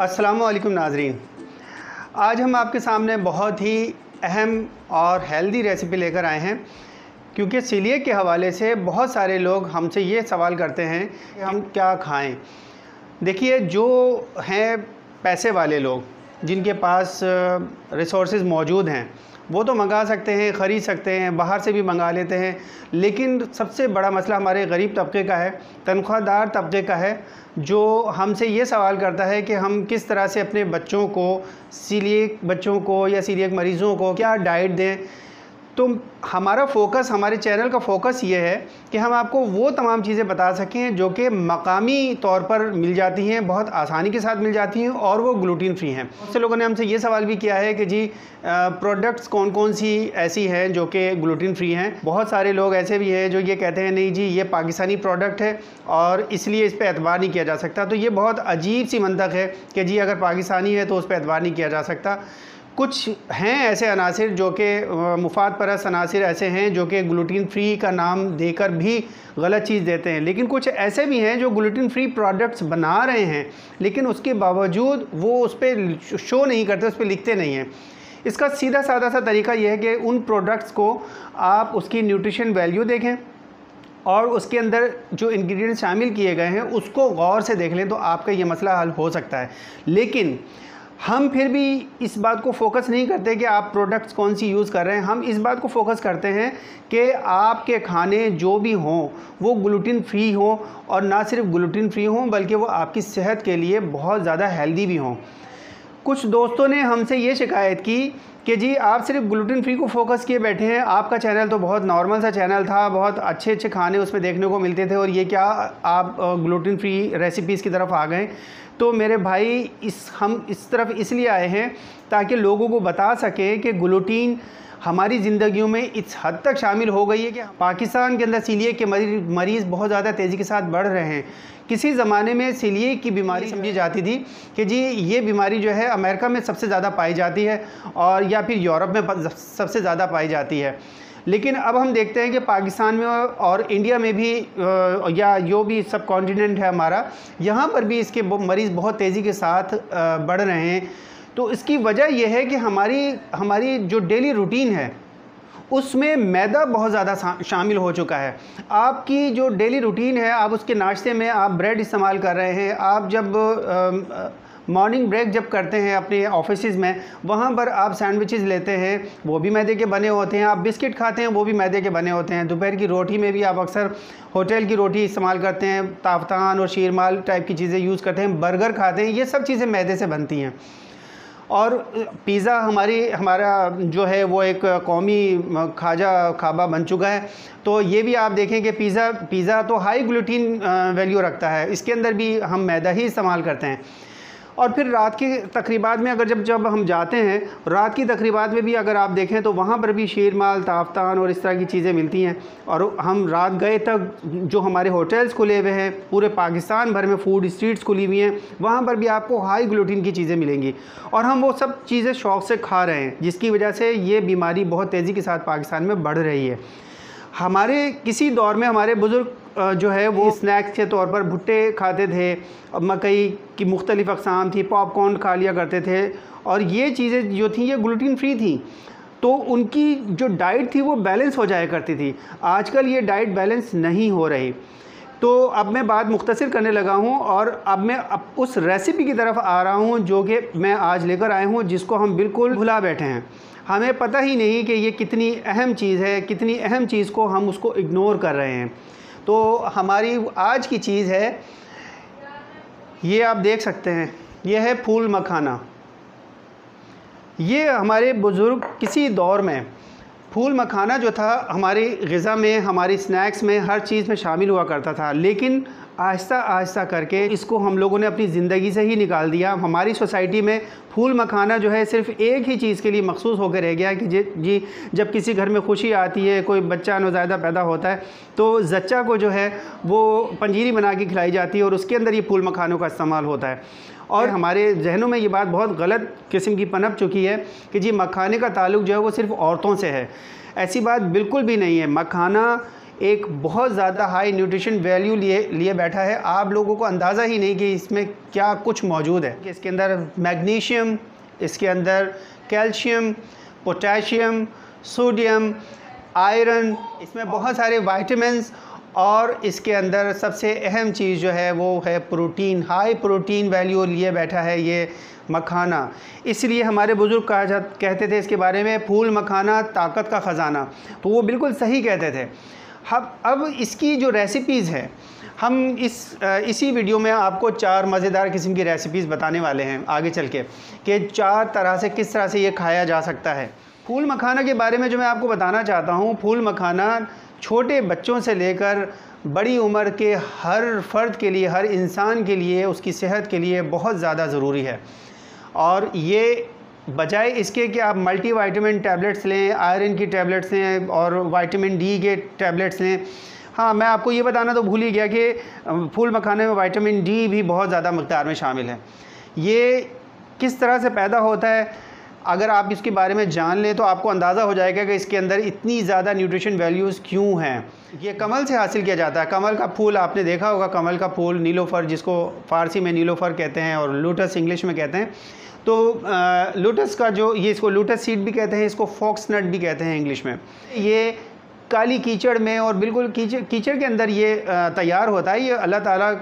अस्सलामुअलैकुम नाज़रीन, आज हम आपके सामने बहुत ही अहम और हेल्दी रेसिपी लेकर आए हैं, क्योंकि सीलिएक के हवाले से बहुत सारे लोग हमसे ये सवाल करते हैं कि हम क्या खाएं। देखिए, जो हैं पैसे वाले लोग, जिनके पास रिसोर्सेज मौजूद हैं, वो तो मंगा सकते हैं, ख़रीद सकते हैं, बाहर से भी मंगा लेते हैं। लेकिन सबसे बड़ा मसला हमारे गरीब तबके का है, तनख्वाहदार तबके का है, जो हमसे ये सवाल करता है कि हम किस तरह से अपने बच्चों को, सीलिएक बच्चों को या सीलिएक मरीज़ों को क्या डाइट दें। तो हमारा फ़ोकस, हमारे चैनल का फ़ोकस ये है कि हम आपको वो तमाम चीज़ें बता सकें जो कि मकामी तौर पर मिल जाती हैं, बहुत आसानी के साथ मिल जाती हैं और वो ग्लूटीन फ्री हैं। बहुत से लोगों ने हमसे ये सवाल भी किया है कि जी प्रोडक्ट्स कौन कौन सी ऐसी हैं जो कि ग्लूटीन फ्री हैं। बहुत सारे लोग ऐसे भी हैं जो ये कहते हैं नहीं जी ये पाकिस्तानी प्रोडक्ट है और इसलिए इस पर एतबार नहीं किया जा सकता। तो ये बहुत अजीब सी मंतक है कि जी अगर पाकिस्तानी है तो उस पर एतबार नहीं किया जा सकता। कुछ हैं ऐसे अनासिर जो कि मुफाद परस्त अनासिर ऐसे हैं जो कि ग्लूटीन फ्री का नाम देकर भी गलत चीज़ देते हैं, लेकिन कुछ ऐसे भी हैं जो ग्लूटीन फ्री प्रोडक्ट्स बना रहे हैं लेकिन उसके बावजूद वो उस पर शो नहीं करते, उस पर लिखते नहीं हैं। इसका सीधा साधा सा तरीका यह है कि उन प्रोडक्ट्स को आप उसकी न्यूट्रिशन वैल्यू देखें और उसके अंदर जो इंग्रेडिएंट्स शामिल किए गए हैं उसको गौर से देख लें, तो आपका ये मसला हल हो सकता है। लेकिन हम फिर भी इस बात को फोकस नहीं करते कि आप प्रोडक्ट्स कौन सी यूज़ कर रहे हैं। हम इस बात को फोकस करते हैं कि आपके खाने जो भी हों वो ग्लूटीन फ्री हों, और ना सिर्फ ग्लूटीन फ्री हों बल्कि वो आपकी सेहत के लिए बहुत ज़्यादा हेल्दी भी हों। कुछ दोस्तों ने हमसे ये शिकायत की कि जी आप सिर्फ ग्लूटीन फ्री को फोकस किए बैठे हैं, आपका चैनल तो बहुत नॉर्मल सा चैनल था, बहुत अच्छे अच्छे खाने उसमें देखने को मिलते थे और ये क्या आप ग्लूटीन फ्री रेसिपीज़ की तरफ आ गए। तो मेरे भाई हम इस तरफ इसलिए आए हैं ताकि लोगों को बता सकें कि ग्लूटीन हमारी ज़िंदगियों में इस हद तक शामिल हो गई है कि पाकिस्तान के अंदर सीलिएक के मरीज़ बहुत ज़्यादा तेज़ी के साथ बढ़ रहे हैं। किसी ज़माने में सीलिएक की बीमारी समझी जाती थी कि जी ये बीमारी जो है अमेरिका में सबसे ज़्यादा पाई जाती है और या फिर यूरोप में सबसे ज़्यादा पाई जाती है। लेकिन अब हम देखते हैं कि पाकिस्तान में और इंडिया में भी या जो भी सब कॉन्टिनेंट है हमारा, यहाँ पर भी इसके मरीज़ बहुत तेज़ी के साथ बढ़ रहे हैं। तो इसकी वजह यह है कि हमारी जो डेली रूटीन है उसमें मैदा बहुत ज़्यादा शामिल हो चुका है। आपकी जो डेली रूटीन है, आप उसके नाश्ते में आप ब्रेड इस्तेमाल कर रहे हैं, आप जब मॉर्निंग ब्रेक जब करते हैं अपने ऑफिसेज़ में, वहाँ पर आप सैंडविचेस लेते हैं, वो भी मैदे के बने होते हैं। आप बिस्किट खाते हैं, वो भी मैदे के बने होते हैं। दोपहर की रोटी में भी आप अक्सर होटल की रोटी इस्तेमाल करते हैं, ताफ्तान और शीरमाल टाइप की चीज़ें यूज़ करते हैं, बर्गर खाते हैं, ये सब चीज़ें मैदे से बनती हैं। और पिज़्ज़ा हमारा जो है वो एक कौमी खाबा बन चुका है। तो ये भी आप देखें कि पिज़्ज़ा तो हाई ग्लूटीन वैल्यू रखता है, इसके अंदर भी हम मैदा ही इस्तेमाल करते हैं। और फिर रात की तकरीबात में अगर जब हम जाते हैं, रात की तकरीबात में भी अगर आप देखें तो वहाँ पर भी शीरमाल, ताफ्तान और इस तरह की चीज़ें मिलती हैं। और हम रात गए तक जो हमारे होटल्स खुले हुए हैं, पूरे पाकिस्तान भर में फूड स्ट्रीट्स खुली हुई हैं, वहाँ पर भी आपको हाई ग्लूटीन की चीज़ें मिलेंगी और हम वो सब चीज़ें शौक़ से खा रहे हैं, जिसकी वजह से ये बीमारी बहुत तेज़ी के साथ पाकिस्तान में बढ़ रही है। हमारे किसी दौर में हमारे बुज़ुर्ग जो है वो स्नैक्स के तौर पर भुट्टे खाते थे, मकई की मुख्तलिफ़ अक़साम थी, पॉपकॉर्न खा लिया करते थे और ये चीज़ें जो थी ये ग्लूटीन फ्री थी, तो उनकी जो डाइट थी वो बैलेंस हो जाया करती थी। आजकल ये डाइट बैलेंस नहीं हो रही। तो अब मैं बात मुख्तसर करने लगा हूँ और अब मैं उस रेसिपी की तरफ आ रहा हूँ जो कि मैं आज लेकर आया हूँ, जिसको हम बिल्कुल भुला बैठे हैं। हमें पता ही नहीं कि ये कितनी अहम चीज़ है, कितनी अहम चीज़ को हम उसको इग्नोर कर रहे हैं। तो हमारी आज की चीज़ है, ये आप देख सकते हैं, ये है फूल मखाना। ये हमारे बुज़ुर्ग किसी दौर में फूल मखाना जो था हमारी ग़िज़ा में, हमारी स्नैक्स में, हर चीज़ में शामिल हुआ करता था, लेकिन आहिस्ता आहिस्ता करके इसको हम लोगों ने अपनी ज़िंदगी से ही निकाल दिया। हमारी सोसाइटी में फूल मखाना जो है सिर्फ़ एक ही चीज़ के लिए मखसूस होकर रह गया कि जी जब किसी घर में खुशी आती है, कोई बच्चा नौज़ायदा पैदा होता है, तो जच्चा को जो है वो पंजीरी बना के खिलाई जाती है और उसके अंदर ये फूल मखानों का इस्तेमाल होता है। और हमारे जहनों में ये बात बहुत गलत किस्म की पनप चुकी है कि जी मखाने का ताल्लुक़ जो है वो सिर्फ़ औरतों से है। ऐसी बात बिल्कुल भी नहीं है। मखाना एक बहुत ज़्यादा हाई न्यूट्रिशन वैल्यू लिए बैठा है। आप लोगों को अंदाज़ा ही नहीं कि इसमें क्या कुछ मौजूद है। इसके अंदर मैग्नीशियम, इसके अंदर कैल्शियम, पोटेशियम, सोडियम, आयरन, इसमें बहुत सारे वाइटामिन्स और इसके अंदर सबसे अहम चीज़ जो है वो है प्रोटीन। हाई प्रोटीन वैल्यू लिए बैठा है ये मखाना। इसलिए हमारे बुज़ुर्ग कहते थे इसके बारे में, फूल मखाना ताकत का ख़जाना। तो वो बिल्कुल सही कहते थे। अब इसकी जो रेसिपीज़ है, हम इसी वीडियो में आपको 4 मज़ेदार किस्म की रेसिपीज़ बताने वाले हैं आगे चल के, कि 4 तरह से किस तरह से ये खाया जा सकता है। फूल मखाना के बारे में जो मैं आपको बताना चाहता हूँ, फूल मखाना छोटे बच्चों से लेकर बड़ी उम्र के हर फ़र्द के लिए, हर इंसान के लिए, उसकी सेहत के लिए बहुत ज़्यादा ज़रूरी है। और ये बजाय इसके कि आप मल्टीविटामिन टैबलेट्स लें, आयरन की टैबलेट्स लें और विटामिन डी के टैबलेट्स लें। हाँ, मैं आपको ये बताना तो भूल ही गया कि फूल मखाने में विटामिन डी भी बहुत ज़्यादा मक़दार में शामिल है। ये किस तरह से पैदा होता है, अगर आप इसके बारे में जान लें तो आपको अंदाज़ा हो जाएगा कि इसके अंदर इतनी ज़्यादा न्यूट्रिशन वैल्यूज़ क्यों हैं। ये कमल से हासिल किया जाता है। कमल का फूल आपने देखा होगा, कमल का फूल, नीलोफ़र, जिसको फ़ारसी में नीलोफ़र कहते हैं और लोटस इंग्लिश में कहते हैं। तो लोटस का जो ये, इसको लोटस सीड भी कहते हैं, इसको फॉक्स नट भी कहते हैं इंग्लिश में। ये काली कीचड़ में और बिल्कुल कीचड़ के अंदर ये तैयार होता है। ये अल्लाह ताला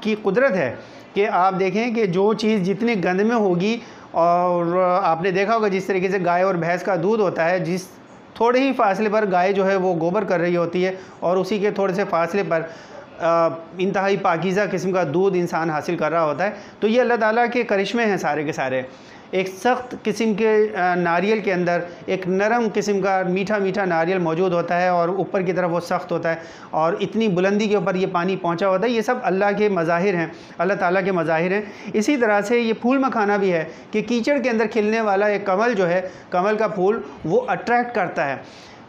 की कुदरत है कि आप देखें कि जो चीज़ जितने गंद में होगी, और आपने देखा होगा जिस तरीके से गाय और भैंस का दूध होता है, जिस थोड़े ही फासले पर गाय जो है वो गोबर कर रही होती है और उसी के थोड़े से फासले पर इंतहाई पाकीज़ा किस्म का दूध इंसान हासिल कर रहा होता है। तो ये अल्लाह ताला के करिश्मे हैं सारे के सारे। एक सख्त किस्म के नारियल के अंदर एक नरम किस्म का मीठा मीठा नारियल मौजूद होता है और ऊपर की तरफ वो सख्त होता है और इतनी बुलंदी के ऊपर ये पानी पहुंचा होता है। ये सब अल्लाह के मज़ाहिर हैं, अल्लाह ताला के मज़ाहिर हैं। इसी तरह से ये फूल मखाना भी है कि कीचड़ के अंदर खिलने वाला एक कमल जो है, कमल का फूल, वो अट्रैक्ट करता है।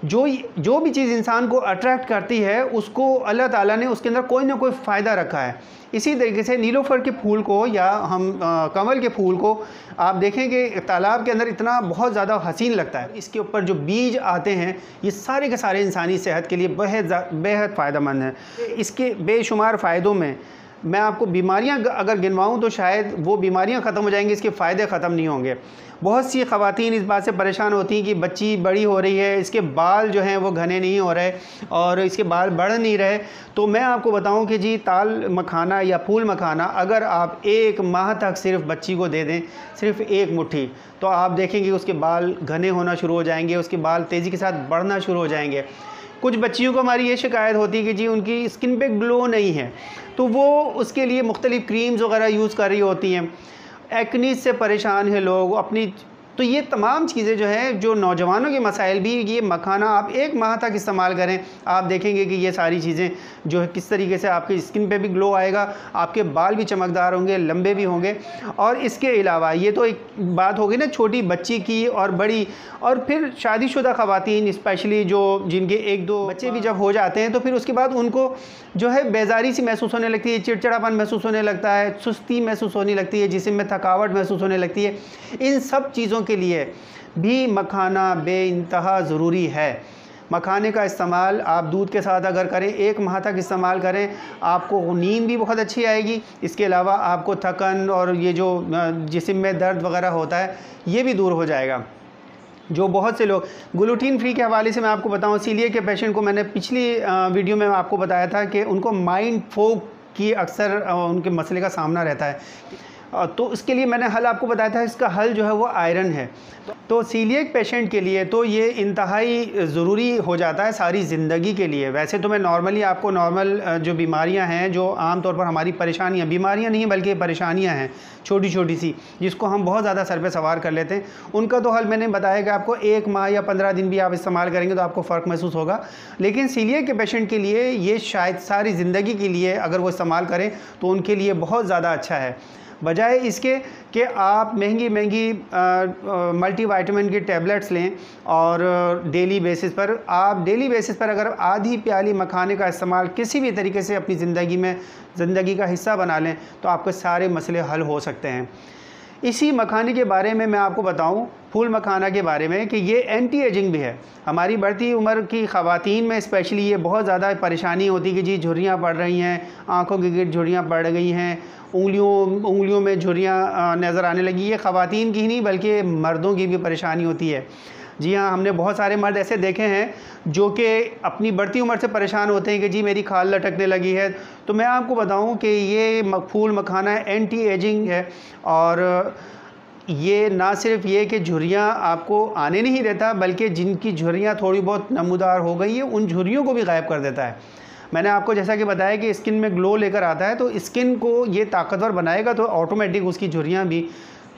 जो भी चीज़ इंसान को अट्रैक्ट करती है उसको अल्लाह ताला ने उसके अंदर कोई ना कोई फ़ायदा रखा है। इसी तरीके से नीलोफ़र के फूल को या हम कमल के फूल को आप देखें कि तालाब के अंदर इतना बहुत ज़्यादा हसीन लगता है। इसके ऊपर जो बीज आते हैं ये सारे के सारे इंसानी सेहत के लिए बेहद फ़ायदेमंद हैं। इसके बेशुमार फ़ायदों में मैं आपको बीमारियां अगर गिनवाऊं तो शायद वो बीमारियां ख़त्म हो जाएंगी, इसके फ़ायदे ख़त्म नहीं होंगे। बहुत सी ख़वातीन इस बात से परेशान होती हैं कि बच्ची बड़ी हो रही है, इसके बाल जो हैं वो घने नहीं हो रहे और इसके बाल बढ़ नहीं रहे। तो मैं आपको बताऊं कि जी ताल मखाना या फूल मखाना अगर आप 1 माह तक सिर्फ बच्ची को दे दें, सिर्फ 1 मुट्ठी, तो आप देखेंगे उसके बाल घने होना शुरू हो जाएंगे, उसके बाल तेज़ी के साथ बढ़ना शुरू हो जाएंगे। कुछ बच्चियों को हमारी ये शिकायत होती है कि जी उनकी स्किन पे ग्लो नहीं है, तो वो उसके लिए मुख्तलिफ़ क्रीम्स वगैरह यूज़ कर रही होती हैं। एक्ने से परेशान हैं लोग अपनी। तो ये तमाम चीज़ें जो हैं, जो नौजवानों के मसाइल भी, ये मखाना आप 1 माह तक इस्तेमाल करें, आप देखेंगे कि ये सारी चीज़ें जो है किस तरीके से आपकी स्किन पे भी ग्लो आएगा, आपके बाल भी चमकदार होंगे, लंबे भी होंगे। और इसके अलावा ये तो एक बात होगी ना छोटी बच्ची की और बड़ी, और फिर शादीशुदा ख़वातीन स्पेशली जो जिनके 1-2 बच्चे भी जब हो जाते हैं तो फिर उसके बाद उनको जो है बेजारी सी महसूस होने लगती है, चिड़चिड़ापन महसूस होने लगता है, सुस्ती महसूस होने लगती है, जिस्म में थकावट महसूस होने लगती है। इन सब चीज़ों के लिए भी मखाना बेइंतहा ज़रूरी है। मखाने का इस्तेमाल आप दूध के साथ अगर करें, 1 माह तक इस्तेमाल करें, आपको नींद भी बहुत अच्छी आएगी। इसके अलावा आपको थकन और ये जो जिस्म में दर्द वगैरह होता है ये भी दूर हो जाएगा। जो बहुत से लोग ग्लूटीन फ्री के हवाले से मैं आपको बताऊं, सीलिएक के पेशेंट को मैंने पिछली वीडियो में आपको बताया था कि उनको माइंड फोग की अक्सर उनके मसले का सामना रहता है। तो इसके लिए मैंने हल आपको बताया था, इसका हल जो है वो आयरन है। तो सीलिएक पेशेंट के लिए तो ये इंतहाई ज़रूरी हो जाता है सारी ज़िंदगी के लिए। वैसे तो मैं नॉर्मली आपको नॉर्मल जो बीमारियां हैं, जो आम तौर पर हमारी परेशानियां, बीमारियां नहीं बल्कि परेशानियां हैं छोटी छोटी सी, जिसको हम बहुत ज़्यादा सर पे सवार कर लेते हैं, उनका तो हल मैंने बताया कि आपको 1 माह या 15 दिन भी आप इस्तेमाल करेंगे तो आपको फ़र्क महसूस होगा। लेकिन सीलिएक के पेशेंट के लिए ये शायद सारी ज़िंदगी के लिए अगर वो इस्तेमाल करें तो उनके लिए बहुत ज़्यादा अच्छा है, बजाय इसके कि आप महंगी मल्टीविटामिन की टैबलेट्स लें और डेली बेसिस पर अगर आधी प्याली मखाने का इस्तेमाल किसी भी तरीके से अपनी ज़िंदगी का हिस्सा बना लें तो आपके सारे मसले हल हो सकते हैं। इसी मखाने के बारे में मैं आपको बताऊं, फूल मखाना के बारे में, कि ये एंटी एजिंग भी है। हमारी बढ़ती उम्र की ख़वातीन में स्पेशली ये बहुत ज़्यादा परेशानी होती है कि जी झुर्रियाँ पड़ रही हैं, आँखों के गिर्द झुर्रियाँ पड़ गई हैं, उंगलियों में झुर्रियाँ नज़र आने लगी। ये ख़वातीन की ही नहीं बल्कि मर्दों की भी परेशानी होती है। जी हाँ, हमने बहुत सारे मर्द ऐसे देखे हैं जो कि अपनी बढ़ती उम्र से परेशान होते हैं कि जी मेरी खाल लटकने लगी है। तो मैं आपको बताऊं कि ये फूल मखाना एंटी एजिंग है, और ये ना सिर्फ ये कि झुर्रियाँ आपको आने नहीं देता, बल्कि जिनकी झुर्रियाँ थोड़ी बहुत नमूदार हो गई है उन झुर्रियों को भी गायब कर देता है। मैंने आपको जैसा कि बताया कि स्किन में ग्लो लेकर आता है, तो स्किन को ये ताकतवर बनाएगा तो ऑटोमेटिक उसकी झुर्रियाँ भी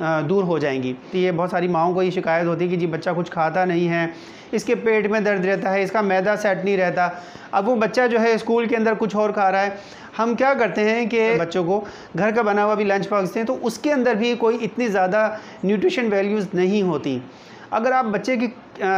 दूर हो जाएंगी। तो ये बहुत सारी माँओं को ये शिकायत होती है कि जी बच्चा कुछ खाता नहीं है, इसके पेट में दर्द रहता है, इसका मैदा सेट नहीं रहता। अब वो बच्चा जो है स्कूल के अंदर कुछ और खा रहा है। हम क्या करते हैं कि बच्चों को घर का बना हुआ भी लंच बॉक्स दें, तो उसके अंदर भी कोई इतनी ज़्यादा न्यूट्रिशन वैल्यूज़ नहीं होती। अगर आप बच्चे की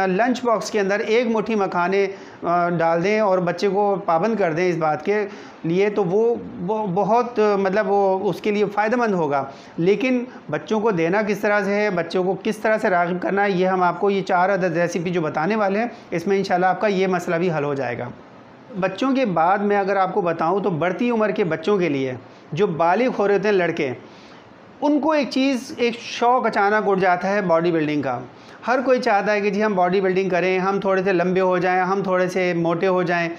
लंच बॉक्स के अंदर एक मुट्ठी मखाने डाल दें और बच्चे को पाबंद कर दें इस बात के लिए, तो वो बहुत मतलब वो उसके लिए फ़ायदेमंद होगा। लेकिन बच्चों को देना किस तरह से है, बच्चों को किस तरह से राग़िब करना है, ये हम आपको ये 4 अदद रेसिपी जो बताने वाले हैं, इसमें इंशाल्लाह आपका ये मसला भी हल हो जाएगा। बच्चों के बाद मैं अगर आपको बताऊं तो बढ़ती उम्र के बच्चों के लिए, जो बालिग हो रहे होते हैं लड़के, उनको एक शौक़ अचानक उठ जाता है बॉडी बिल्डिंग का। हर कोई चाहता है कि जी हम बॉडी बिल्डिंग करें, हम थोड़े से लंबे हो जाएं, हम थोड़े से मोटे हो जाएं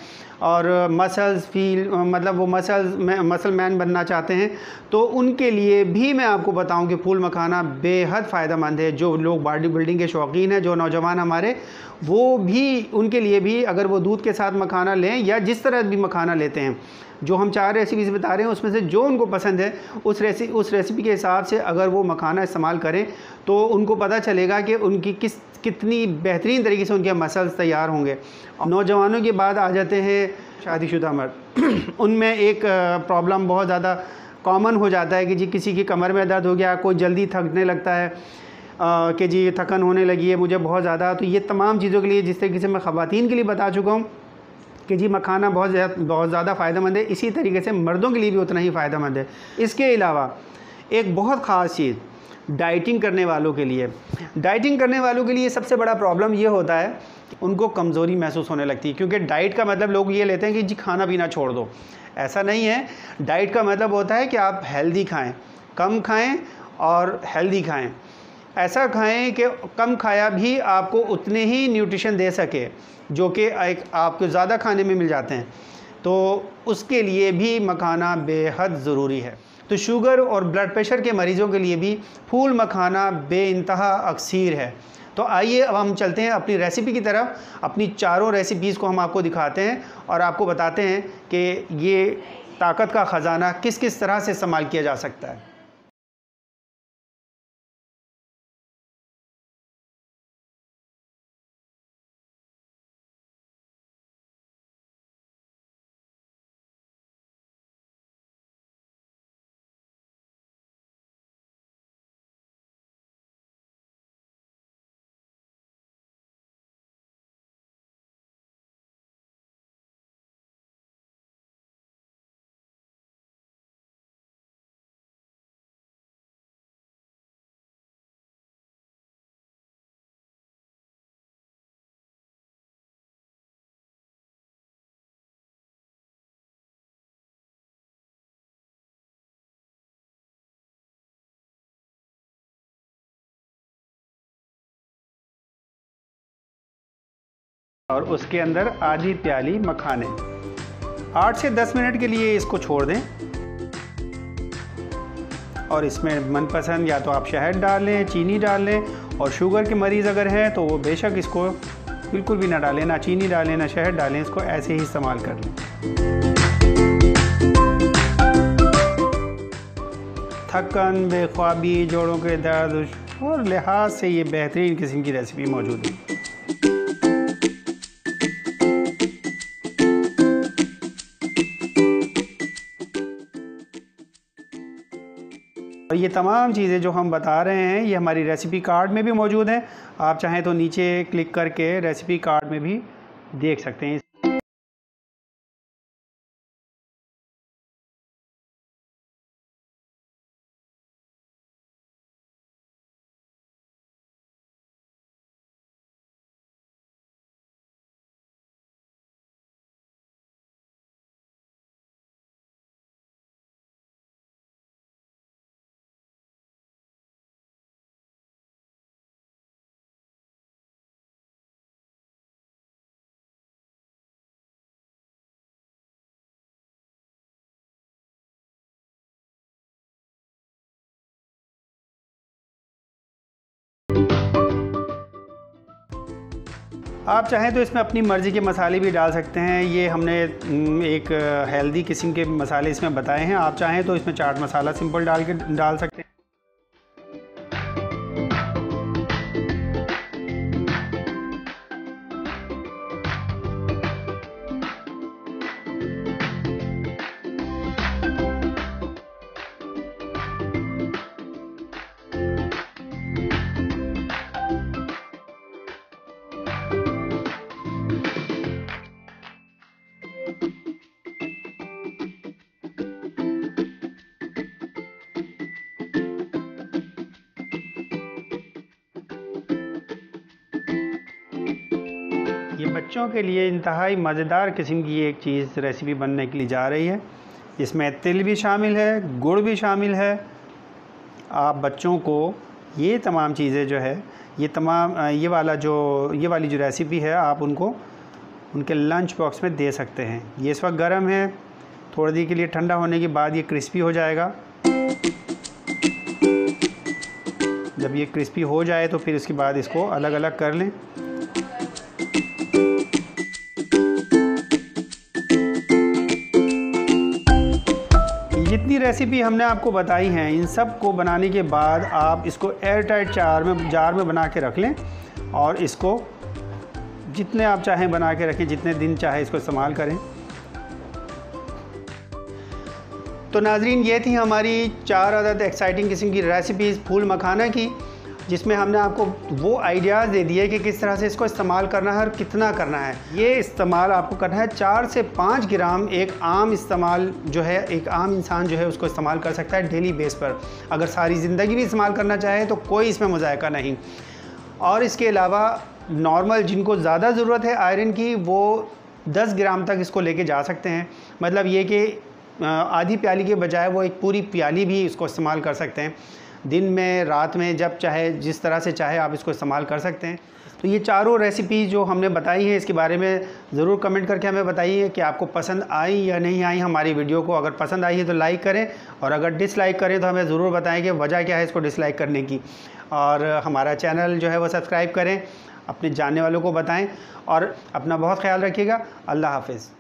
और मतलब वो मसल मैन बनना चाहते हैं। तो उनके लिए भी मैं आपको बताऊं कि फूल मखाना बेहद फ़ायदेमंद है। जो लोग बॉडी बिल्डिंग के शौकीन हैं, जो नौजवान हमारे, वो भी, उनके लिए भी अगर वो दूध के साथ मखाना लें या जिस तरह भी मखाना लेते हैं, जो हम 4 रेसिपीज़ बता रहे हैं उसमें से जो उनको पसंद है उस रेसिपी के हिसाब से अगर वो मखाना इस्तेमाल करें तो उनको पता चलेगा कि उनकी कितनी बेहतरीन तरीके से उनके मसल्स तैयार होंगे। नौजवानों के बाद आ जाते हैं शादीशुदा मर्द। उनमें एक प्रॉब्लम बहुत ज़्यादा कॉमन हो जाता है कि जी किसी की कमर में दर्द हो गया, कोई जल्दी थकने लगता है कि जी थकन होने लगी है मुझे बहुत ज़्यादा। तो ये तमाम चीज़ों के लिए, जिस तरीके से मैं ख़वातीन के लिए बता चुका हूँ कि जी मखाना बहुत ज़्यादा फ़ायदेमंद है, इसी तरीके से मर्दों के लिए भी उतना ही फ़ायदेमंद है। इसके अलावा एक बहुत ख़ास चीज़ डाइटिंग करने वालों के लिए सबसे बड़ा प्रॉब्लम ये होता है कि उनको कमज़ोरी महसूस होने लगती है। क्योंकि डाइट का मतलब लोग ये लेते हैं कि जी खाना पीना छोड़ दो। ऐसा नहीं है। डाइट का मतलब होता है कि आप हेल्दी खाएं, कम खाएं और हेल्दी खाएं। ऐसा खाएं कि कम खाया भी आपको उतने ही न्यूट्रिशन दे सके जो कि आपको ज़्यादा खाने में मिल जाते हैं। तो उसके लिए भी मखाना बेहद ज़रूरी है। तो शुगर और ब्लड प्रेशर के मरीज़ों के लिए भी फूल मखाना बेइंतहा अक्सीर है। तो आइए अब हम चलते हैं अपनी रेसिपी की तरफ। अपनी चारों रेसिपीज़ को हम आपको दिखाते हैं और आपको बताते हैं कि ये ताकत का ख़जाना किस किस तरह से इस्तेमाल किया जा सकता है। और उसके अंदर आधी प्याली मखाने। 8 से 10 मिनट के लिए इसको छोड़ दें और इसमें मनपसंद या तो आप शहद डाल लें, चीनी डाल लें, और शुगर के मरीज़ अगर हैं तो वो बेशक इसको बिल्कुल भी ना डालें, ना चीनी डालें ना शहद डालें, इसको ऐसे ही इस्तेमाल कर लें। थकन, बेख्वाबी, जोड़ों के दर्द और लिहाज से ये बेहतरीन किस्म की रेसिपी मौजूद है। और ये तमाम चीज़ें जो हम बता रहे हैं ये हमारी रेसिपी कार्ड में भी मौजूद हैं। आप चाहें तो नीचे क्लिक करके रेसिपी कार्ड में भी देख सकते हैं। आप चाहें तो इसमें अपनी मर्ज़ी के मसाले भी डाल सकते हैं। ये हमने एक हेल्दी किस्म के मसाले इसमें बताए हैं। आप चाहें तो इसमें चाट मसाला सिंपल डाल सकते हैं। ये बच्चों के लिए इंतहाई मज़ेदार किस्म की एक चीज़ रेसिपी बनने के लिए जा रही है। इसमें तिल भी शामिल है, गुड़ भी शामिल है। आप बच्चों को ये तमाम चीज़ें जो है, ये वाली जो रेसिपी है, आप उनको उनके लंच बॉक्स में दे सकते हैं। ये इस वक्त गर्म है, थोड़ी देर के लिए ठंडा होने के बाद ये क्रिस्पी हो जाएगा। जब ये क्रिस्पी हो जाए तो फिर उसके बाद इसको अलग अलग कर लें। जितनी रेसिपी हमने आपको बताई हैं, इन सब को बनाने के बाद आप इसको एयर टाइट जार में बना के रख लें और इसको जितने आप चाहें बना के रखें, जितने दिन चाहे इसको इस्तेमाल करें। तो नाज़रीन, ये थी हमारी 4 अदद एक्साइटिंग किस्म की रेसिपीज़ फूल मखाना की, जिसमें हमने आपको वो आइडियाज़ दे दिए कि किस तरह से इसको इस्तेमाल करना है और कितना करना है। ये इस्तेमाल आपको करना है 4 से 5 ग्राम। एक आम इंसान जो है उसको इस्तेमाल कर सकता है डेली बेस पर। अगर सारी ज़िंदगी भी इस्तेमाल करना चाहे तो कोई इसमें मुज़ायका नहीं। और इसके अलावा नॉर्मल जिनको ज़्यादा ज़रूरत है आयरन की, वो 10 ग्राम तक इसको लेके जा सकते हैं। मतलब ये कि आधी प्याली के बजाय वो एक पूरी प्याली भी इसको इस्तेमाल कर सकते हैं। दिन में, रात में, जब चाहे, जिस तरह से चाहे आप इसको इस्तेमाल कर सकते हैं। तो ये चारों रेसिपी जो हमने बताई हैं, इसके बारे में ज़रूर कमेंट करके हमें बताइए कि आपको पसंद आई या नहीं आई हमारी वीडियो को। अगर पसंद आई है तो लाइक करें, और अगर डिसलाइक करें तो हमें ज़रूर बताएं कि वजह क्या है इसको डिसलाइक करने की। और हमारा चैनल जो है वो सब्सक्राइब करें, अपने जानने वालों को बताएं, और अपना बहुत ख्याल रखिएगा। अल्लाह हाफ़िज़।